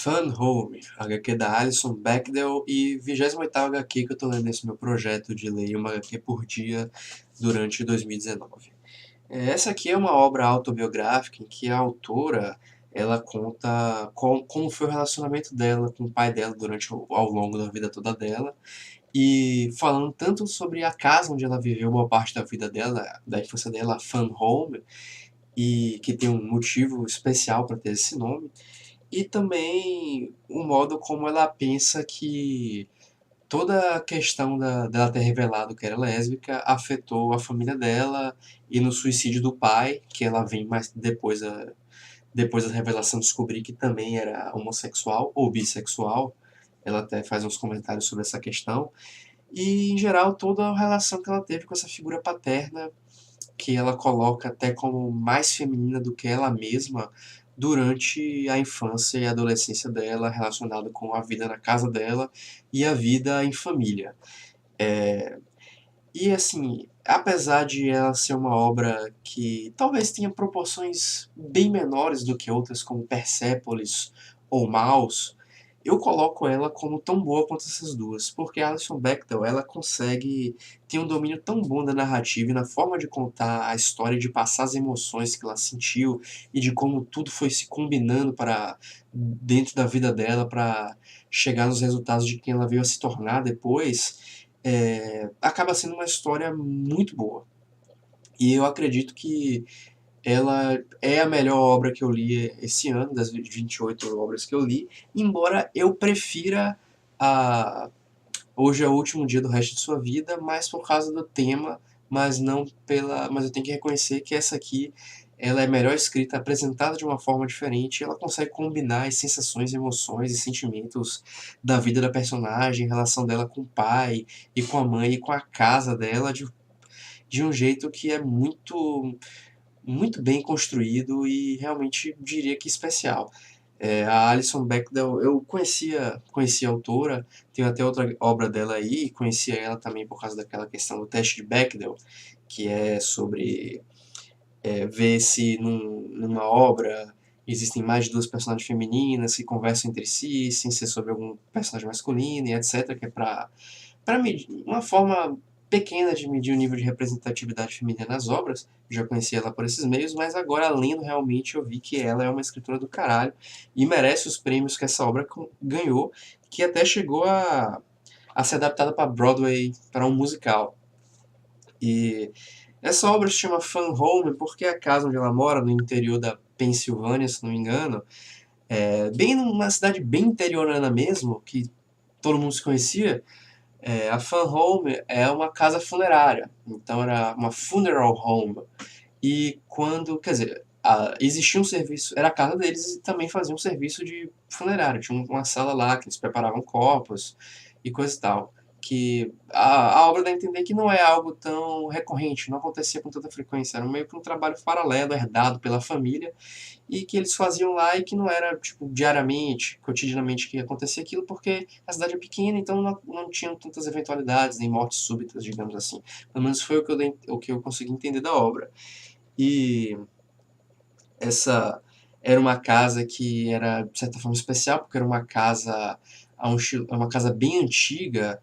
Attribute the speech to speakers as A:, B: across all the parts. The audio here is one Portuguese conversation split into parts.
A: Fun Home, HQ da Alison Bechdel e 28ª HQ que eu tô lendo nesse meu projeto de ler uma HQ por dia durante 2019. Essa aqui é uma obra autobiográfica em que a autora ela conta como foi o relacionamento dela com o pai dela ao longo da vida toda dela, e falando tanto sobre a casa onde ela viveu boa parte da vida dela, da infância dela, a Fun Home, e que tem um motivo especial para ter esse nome, e também o modo como ela pensa que toda a questão dela ter revelado que era lésbica afetou a família dela, e no suicídio do pai, que ela vem mais depois da revelação descobrir que também era homossexual ou bissexual. Ela até faz uns comentários sobre essa questão. E, em geral, toda a relação que ela teve com essa figura paterna, que ela coloca até como mais feminina do que ela mesma durante a infância e a adolescência dela, relacionado com a vida na casa dela e a vida em família. E assim, apesar de ela ser uma obra que talvez tenha proporções bem menores do que outras, como Persepolis ou Maus, eu coloco ela como tão boa quanto essas duas, porque a Alison Bechdel, ela consegue ter um domínio tão bom da narrativa e na forma de contar a história, de passar as emoções que ela sentiu e de como tudo foi se combinando para dentro da vida dela para chegar nos resultados de quem ela veio a se tornar depois. Acaba sendo uma história muito boa. E eu acredito que ela é a melhor obra que eu li esse ano, das 28 obras que eu li, embora eu prefira a Hoje é o Último Dia do Resto de Sua Vida, mais por causa do tema, mas não pela. Mas eu tenho que reconhecer que essa aqui ela é melhor escrita, apresentada de uma forma diferente, ela consegue combinar as sensações, emoções e sentimentos da vida da personagem, a relação dela com o pai e com a mãe e com a casa dela de um jeito que é muito bem construído e realmente diria que especial. A Alison Bechdel, eu conhecia a autora, tenho até outra obra dela aí, conhecia ela também por causa daquela questão do teste de Bechdel, que é sobre ver se numa obra existem mais de duas personagens femininas que conversam entre si, sem ser sobre algum personagem masculino e etc, que é para medir uma forma pequena de medir o nível de representatividade feminina nas obras. Já conhecia ela por esses meios, mas agora, lendo, realmente eu vi que ela é uma escritora do caralho e merece os prêmios que essa obra ganhou, que até chegou a ser adaptada para Broadway, para um musical. E essa obra se chama Fun Home porque a casa onde ela mora, no interior da Pensilvânia, se não me engano, bem numa cidade bem interiorana mesmo, que todo mundo se conhecia. A Fun Home é uma casa funerária, então era uma funeral home. E quando, quer dizer, existia um serviço, era a casa deles e também fazia um serviço de funerário. Tinha uma sala lá que eles preparavam corpos e coisa e tal. Que a obra dá a entender que não é algo tão recorrente, não acontecia com tanta frequência, era meio que um trabalho paralelo, herdado pela família, e que eles faziam lá e que não era, tipo, diariamente, cotidianamente que acontecia aquilo, porque a cidade é pequena, então não tinham tantas eventualidades, nem mortes súbitas, digamos assim. Pelo menos foi o que eu consegui entender da obra. E essa era uma casa que era, de certa forma, especial, porque era uma casa, uma casa bem antiga,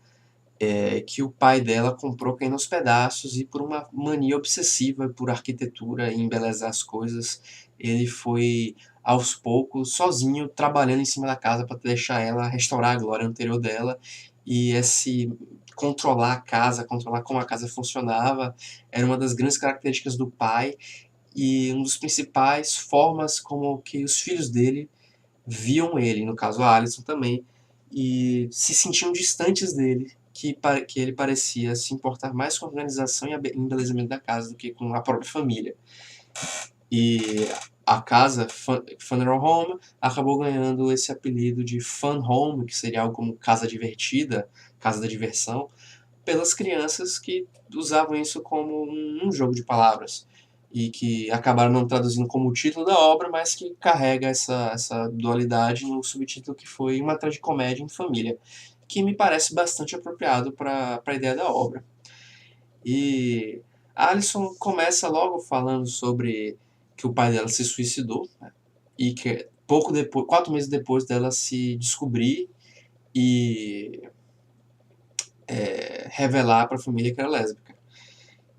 A: que o pai dela comprou caindo aos pedaços, e por uma mania obsessiva por arquitetura e embelezar as coisas, ele foi aos poucos, sozinho, trabalhando em cima da casa para deixar ela restaurar a glória anterior dela. E esse controlar a casa, controlar como a casa funcionava, era uma das grandes características do pai e um dos principais formas como que os filhos dele viam ele, no caso a Alison também, e se sentiam distantes dele, que ele parecia se importar mais com a organização e embelezamento da casa do que com a própria família. E a casa, Funeral Home, acabou ganhando esse apelido de Fun Home, que seria algo como casa divertida, casa da diversão, pelas crianças que usavam isso como um jogo de palavras e que acabaram não traduzindo como o título da obra, mas que carrega essa dualidade no subtítulo, que foi Uma Tragicomédia em Família, que me parece bastante apropriado para a ideia da obra. E a Alison começa logo falando sobre que o pai dela se suicidou, né, e que pouco depois, 4 meses depois dela se descobrir e revelar para a família que era lésbica.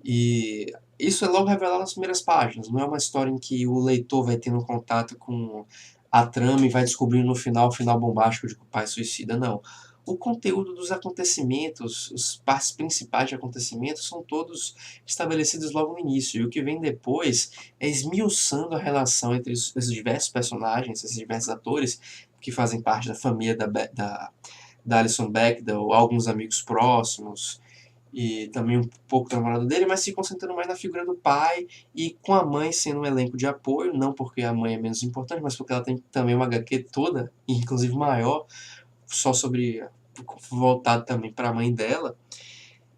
A: E isso é logo revelado nas primeiras páginas, não é uma história em que o leitor vai tendo contato com a trama e vai descobrindo no final o final bombástico de que o pai suicida, não. O conteúdo dos acontecimentos, os partes principais de acontecimentos são todos estabelecidos logo no início, e o que vem depois é esmiuçando a relação entre esses diversos personagens, esses diversos atores que fazem parte da família da Alison Bechdel, alguns amigos próximos, e também um pouco da namorada dele, mas se concentrando mais na figura do pai e com a mãe sendo um elenco de apoio, não porque a mãe é menos importante, mas porque ela tem também uma HQ toda, inclusive maior, só sobre voltado também para a mãe dela,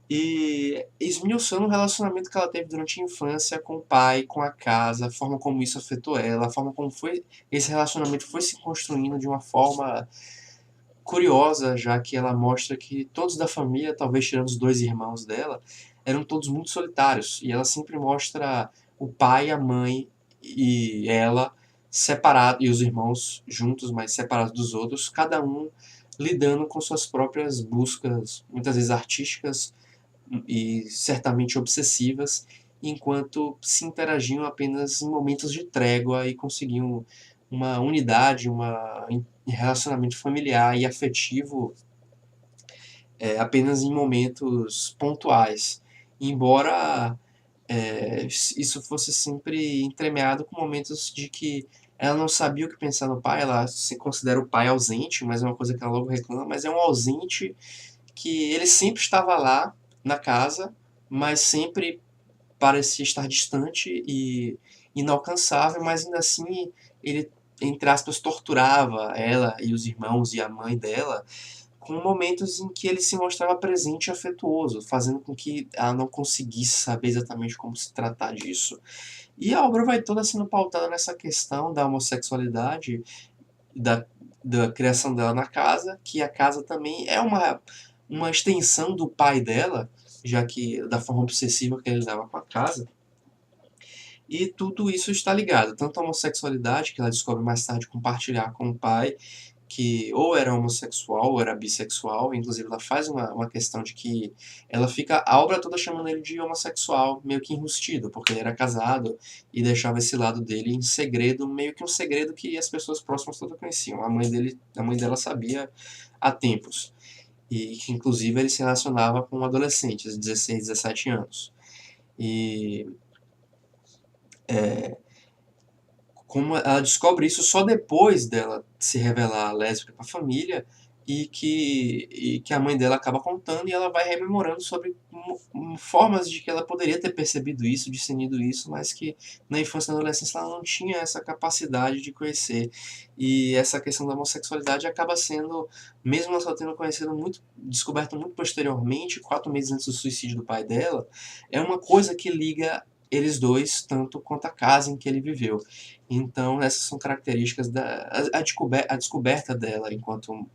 A: e esmiuçando o relacionamento que ela teve durante a infância com o pai, com a casa, a forma como isso afetou ela, a forma como foi esse relacionamento foi se construindo de uma forma curiosa, já que ela mostra que todos da família, talvez tirando os dois irmãos dela, eram todos muito solitários. E ela sempre mostra o pai, a mãe e ela separados, e os irmãos juntos, mas separados dos outros, cada um lidando com suas próprias buscas, muitas vezes artísticas e certamente obsessivas, enquanto se interagiam apenas em momentos de trégua e conseguiam uma unidade, um relacionamento familiar e afetivo apenas em momentos pontuais. Embora isso fosse sempre entremeado com momentos de que ela não sabia o que pensar no pai, ela se considera o pai ausente, mas é uma coisa que ela logo reclama, mas é um ausente que ele sempre estava lá na casa, mas sempre parecia estar distante e inalcançável, mas ainda assim ele, entre aspas, torturava ela e os irmãos e a mãe dela com momentos em que ele se mostrava presente e afetuoso, fazendo com que ela não conseguisse saber exatamente como se tratar disso. E a obra vai toda sendo pautada nessa questão da homossexualidade, da, da criação dela na casa, que a casa também é uma extensão do pai dela, já que da forma obsessiva que ele lidava com a casa. E tudo isso está ligado, tanto a homossexualidade, que ela descobre mais tarde compartilhar com o pai, que ou era homossexual ou era bissexual, inclusive ela faz uma questão de que ela fica a obra toda chamando ele de homossexual, meio que enrustido, porque ele era casado e deixava esse lado dele em segredo, meio que um segredo que as pessoas próximas todas conheciam. A mãe dela sabia há tempos, e que inclusive ele se relacionava com adolescentes, 16, 17 anos. E como ela descobre isso só depois dela se revelar lésbica para a família e que a mãe dela acaba contando e ela vai rememorando sobre formas de que ela poderia ter percebido isso, discernido isso, mas que na infância e na adolescência ela não tinha essa capacidade de conhecer. E essa questão da homossexualidade acaba sendo, mesmo ela só tendo conhecido muito, descoberto muito posteriormente, 4 meses antes do suicídio do pai dela, é uma coisa que liga eles dois tanto quanto a casa em que ele viveu. Então, essas são características a descoberta dela enquanto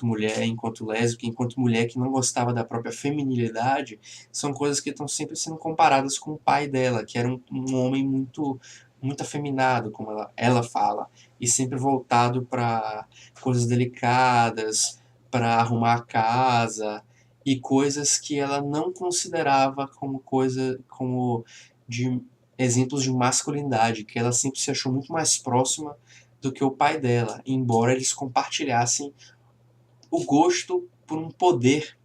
A: mulher, enquanto lésbica, enquanto mulher que não gostava da própria feminilidade, são coisas que estão sempre sendo comparadas com o pai dela, que era um homem muito afeminado, como ela fala, e sempre voltado para coisas delicadas, para arrumar a casa e coisas que ela não considerava como de exemplos de masculinidade, que ela sempre se achou muito mais próxima do que o pai dela, embora eles compartilhassem o gosto por um poder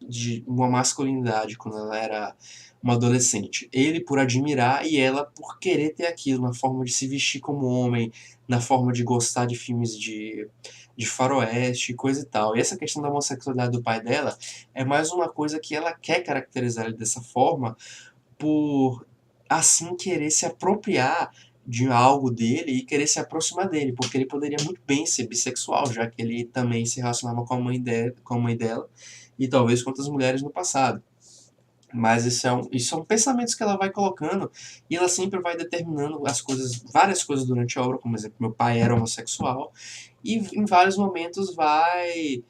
A: de uma masculinidade quando ela era uma adolescente. Ele por admirar e ela por querer ter aquilo, na forma de se vestir como homem, na forma de gostar de filmes de faroeste e coisa e tal. E essa questão da homossexualidade do pai dela é mais uma coisa que ela quer caracterizar ele dessa forma por assim querer se apropriar de algo dele e querer se aproximar dele, porque ele poderia muito bem ser bissexual, já que ele também se relacionava com a mãe dela e talvez com outras mulheres no passado. Mas isso são pensamentos que ela vai colocando e ela sempre vai determinando as coisas, várias coisas durante a obra, como por exemplo, meu pai era homossexual, e em vários momentos vai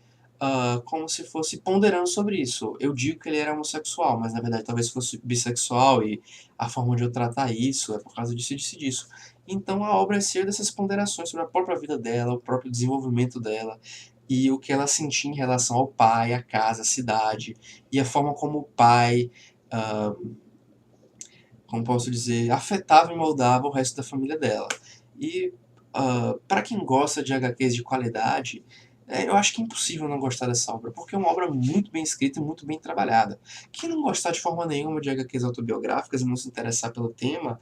A: como se fosse ponderando sobre isso. Eu digo que ele era homossexual, mas na verdade talvez fosse bissexual e a forma de eu tratar isso é por causa disso e disso e disso. Então a obra é cheia dessas ponderações sobre a própria vida dela, o próprio desenvolvimento dela, e o que ela sentia em relação ao pai, à casa, à cidade, e a forma como o pai, ah, como posso dizer, afetava e moldava o resto da família dela. E para quem gosta de HQs de qualidade, eu acho que é impossível não gostar dessa obra, porque é uma obra muito bem escrita e muito bem trabalhada. Quem não gostar de forma nenhuma de HQs autobiográficas e não se interessar pelo tema,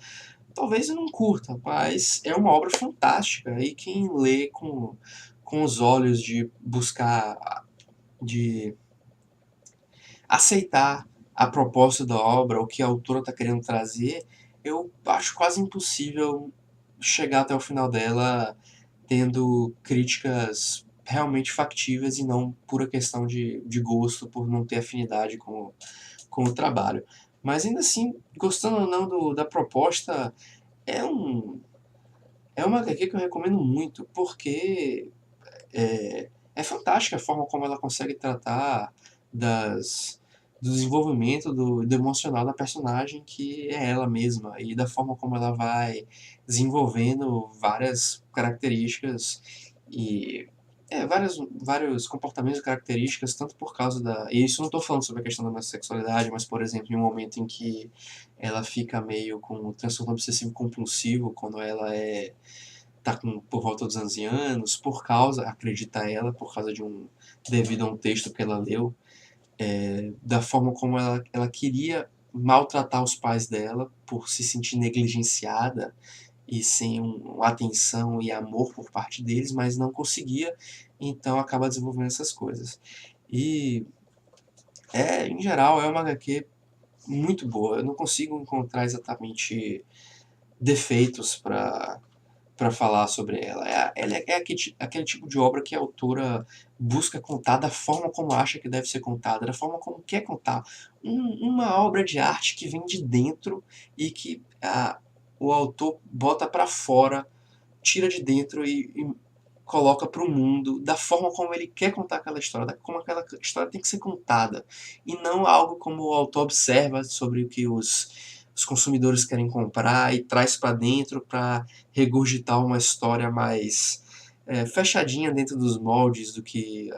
A: talvez eu não curta, mas é uma obra fantástica. E quem lê com os olhos de buscar, de aceitar a proposta da obra, o que a autora está querendo trazer, eu acho quase impossível chegar até o final dela tendo críticas realmente factíveis e não pura questão de gosto por não ter afinidade com o trabalho. Mas ainda assim, gostando ou não da proposta, é um, é uma HQ que eu recomendo muito, porque é fantástica a forma como ela consegue tratar do desenvolvimento do emocional da personagem, que é ela mesma, e da forma como ela vai desenvolvendo várias características e vários comportamentos e características, tanto por causa da. E isso não estou falando sobre a questão da minha sexualidade, mas, por exemplo, em um momento em que ela fica meio com um transtorno obsessivo compulsivo, quando ela tá por volta dos 11 anos, por causa, acredita ela, por causa devido a um texto que ela leu, da forma como ela queria maltratar os pais dela por se sentir negligenciada e sem uma atenção e amor por parte deles, mas não conseguia, então acaba desenvolvendo essas coisas. E, em geral, é uma HQ muito boa. Eu não consigo encontrar exatamente defeitos para falar sobre ela. Ela é aquele tipo de obra que a autora busca contar da forma como acha que deve ser contada, da forma como quer contar. Uma obra de arte que vem de dentro e que o autor bota para fora, tira de dentro e coloca para o mundo da forma como ele quer contar aquela história, como aquela história tem que ser contada, e não algo como o autor observa sobre o que os consumidores querem comprar e traz para dentro para regurgitar uma história mais fechadinha dentro dos moldes do que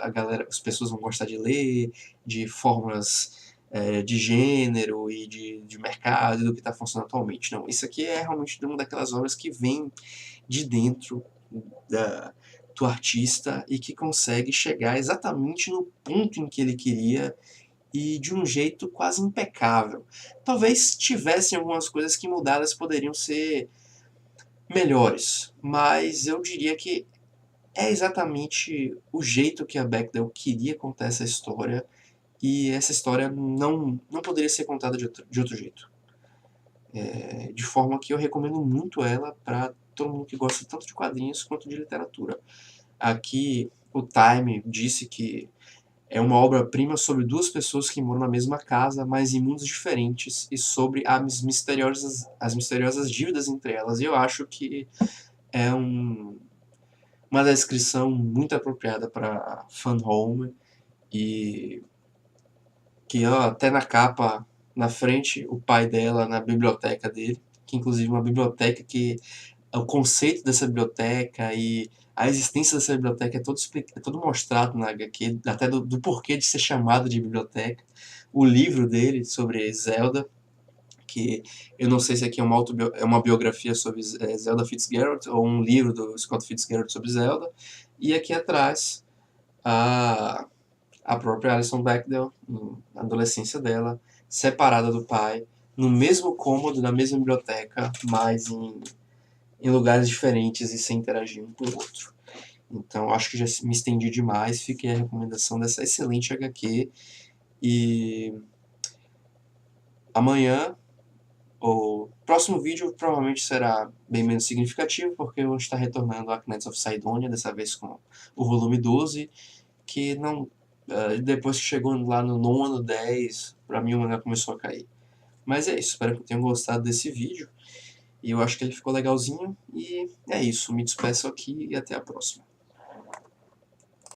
A: as pessoas vão gostar de ler, de formas de gênero e de mercado, do que está funcionando atualmente. Não, isso aqui é realmente uma daquelas obras que vem de dentro da, do artista e que consegue chegar exatamente no ponto em que ele queria e de um jeito quase impecável. Talvez tivessem algumas coisas que mudadas poderiam ser melhores, mas eu diria que é exatamente o jeito que a Bechdel queria contar essa história e essa história não poderia ser contada de outro jeito. De forma que eu recomendo muito ela para todo mundo que gosta tanto de quadrinhos quanto de literatura. Aqui o Time disse que é uma obra-prima sobre duas pessoas que moram na mesma casa, mas em mundos diferentes, e sobre as misteriosas dívidas entre elas. E eu acho que é uma descrição muito apropriada para fan home, e que ó, até na capa, na frente, o pai dela na biblioteca dele, que inclusive é uma biblioteca que o conceito dessa biblioteca e a existência dessa biblioteca é todo mostrado na HQ, até do porquê de ser chamado de biblioteca. O livro dele sobre Zelda, que eu não sei se aqui é uma biografia sobre Zelda Fitzgerald ou um livro do Scott Fitzgerald sobre Zelda. E aqui atrás, a, a própria Alison Bechdel, na adolescência dela, separada do pai, no mesmo cômodo, na mesma biblioteca, mas em lugares diferentes e sem interagir um com o outro. Então, acho que já me estendi demais. Fiquei a recomendação dessa excelente HQ. E amanhã, o próximo vídeo provavelmente será bem menos significativo, porque eu vou estar retornando a Knights of Sidonia, dessa vez com o volume 12, que não. Depois que chegou lá no nono, 10, pra mim o mangá começou a cair. Mas é isso, espero que tenham gostado desse vídeo. E eu acho que ele ficou legalzinho. E é isso, me despeço aqui e até a próxima.